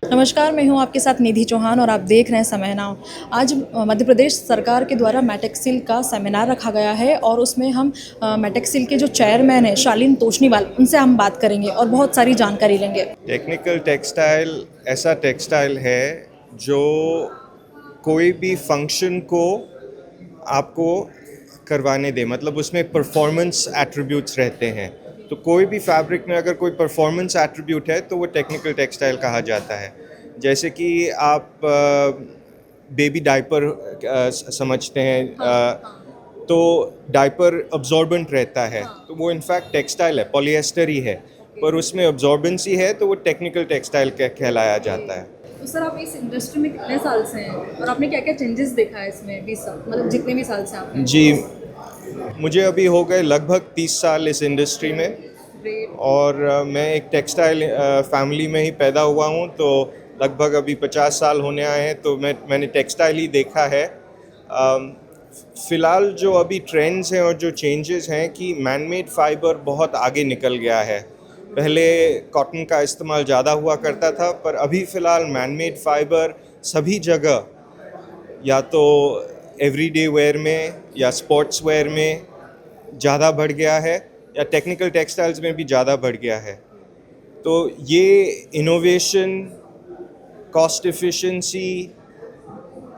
नमस्कार, मैं हूँ आपके साथ निधि चौहान और आप देख रहे हैं समय नाउ। आज मध्य प्रदेश सरकार के द्वारा मेटेक्सिल का सेमिनार रखा गया है और उसमें हम मेटेक्सिल के जो चेयरमैन हैं शालीन तोषनीवाल, उनसे हम बात करेंगे और बहुत सारी जानकारी लेंगे। टेक्निकल टेक्सटाइल ऐसा टेक्सटाइल है जो कोई भी फंक्शन को आपको करवाने दे, मतलब उसमें परफॉर्मेंस एट्रीब्यूट्स रहते हैं। तो कोई भी फैब्रिक में अगर कोई परफॉर्मेंस एट्रीब्यूट है तो वो टेक्निकल टेक्सटाइल कहा जाता है। जैसे कि आप बेबी डायपर समझते हैं, तो डायपर अब्जॉर्बेंट रहता है, तो वो इनफैक्ट टेक्सटाइल है, पॉलिएस्टर ही है, पर उसमें अब्जॉर्बेंसी है तो वो टेक्निकल टेक्सटाइल कहलाया जाता है। तो सर, आप इस इंडस्ट्री में कितने साल से हैं और आपने क्या क्या चेंजेस देखा है इसमें 20 साल, मतलब जितने भी साल से आप हैं? जी, मुझे अभी हो गए लगभग 30 साल इस इंडस्ट्री में। ग्रेट। और मैं एक टेक्सटाइल फैमिली में ही पैदा हुआ हूँ, तो लगभग अभी 50 साल होने आए हैं, तो मैंने टेक्सटाइल ही देखा है। फ़िलहाल जो अभी ट्रेंड्स हैं और जो चेंजेस हैं कि मैनमेड फाइबर बहुत आगे निकल गया है। पहले कॉटन का इस्तेमाल ज़्यादा हुआ करता था, पर अभी फ़िलहाल मैनमेड फाइबर सभी जगह, या तो एवरीडे वेयर में या स्पोर्ट्स वेयर में ज़्यादा बढ़ गया है, या टेक्निकल टेक्सटाइल्स में भी ज़्यादा बढ़ गया है। तो ये innovation, cost efficiency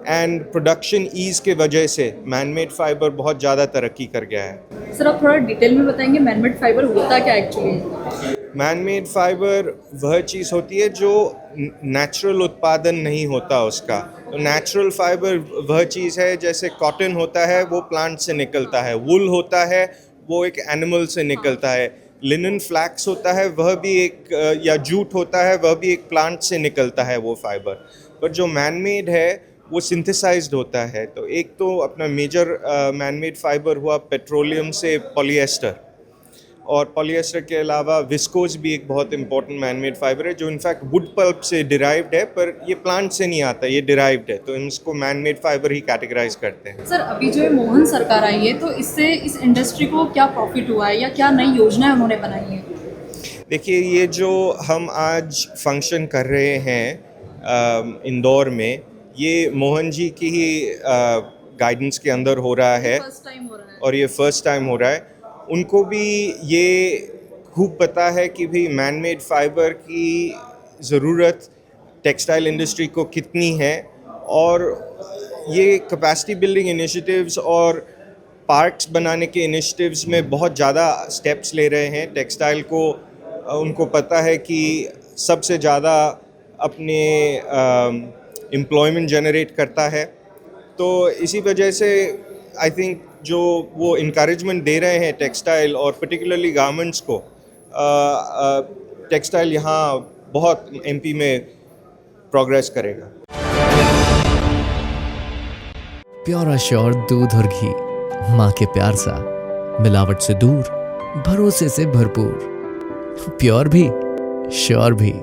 and production ease के वजह से मैनमेड फाइबर बहुत ज़्यादा तरक्की कर गया है। सर, आप थोड़ा डिटेल में बताएंगे मैनमेड फाइबर होता क्या एक्चुअली? मैनमेड फाइबर वह चीज़ होती है जो नेचुरल उत्पादन नहीं होता उसका। तो नेचुरल फाइबर वह चीज़ है, जैसे कॉटन होता है वो प्लांट से निकलता है, वुल होता है वो एक एनिमल से निकलता है, लिनन फ्लैक्स होता है वह भी एक, या जूट होता है वह भी एक प्लांट से निकलता है वो फाइबर। पर जो मैनमेड है वो सिंथेसाइज्ड होता है। तो एक तो अपना मेजर मैनमेड फाइबर हुआ पेट्रोलियम से पॉलिएस्टर, और पॉलिएस्टर के अलावा विस्कोस भी एक बहुत इंपॉर्टेंट मैनमेड फाइबर है जो इनफैक्ट वुड पल्प से डिराइव्ड है, पर ये प्लांट से नहीं आता, ये डिराइव्ड है, तो इसको मैनमेड फाइबर ही कैटेगराइज करते हैं। सर, अभी जो ये मोहन सरकार आई है तो इससे इस इंडस्ट्री को क्या प्रॉफिट हुआ है या क्या नई योजनाएं उन्होंने बनाई हैं? देखिए, ये जो हम आज फंक्शन कर रहे हैं इंदौर में, ये मोहन जी की ही गाइडेंस के अंदर हो रहा है, फर्स्ट टाइम हो रहा है। और ये फर्स्ट टाइम हो रहा है। उनको भी ये खूब पता है कि भाई मैनमेड फाइबर की ज़रूरत टेक्सटाइल इंडस्ट्री को कितनी है, और ये कैपेसिटी बिल्डिंग इनिशिएटिव्स और पार्क्स बनाने के इनिशिएटिव्स में बहुत ज़्यादा स्टेप्स ले रहे हैं। टेक्सटाइल को उनको पता है कि सबसे ज़्यादा अपने एम्प्लॉयमेंट जनरेट करता है, तो इसी वजह से आई थिंक जो वो इनकरेजमेंट दे रहे हैं टेक्सटाइल और पर्टिकुलरली गारमेंट्स को, टेक्सटाइल यहाँ बहुत एमपी में प्रोग्रेस करेगा। प्योर श्योर दूध और घी, माँ के प्यार सा, मिलावट से दूर, भरोसे से भरपूर, प्योर भी श्योर भी।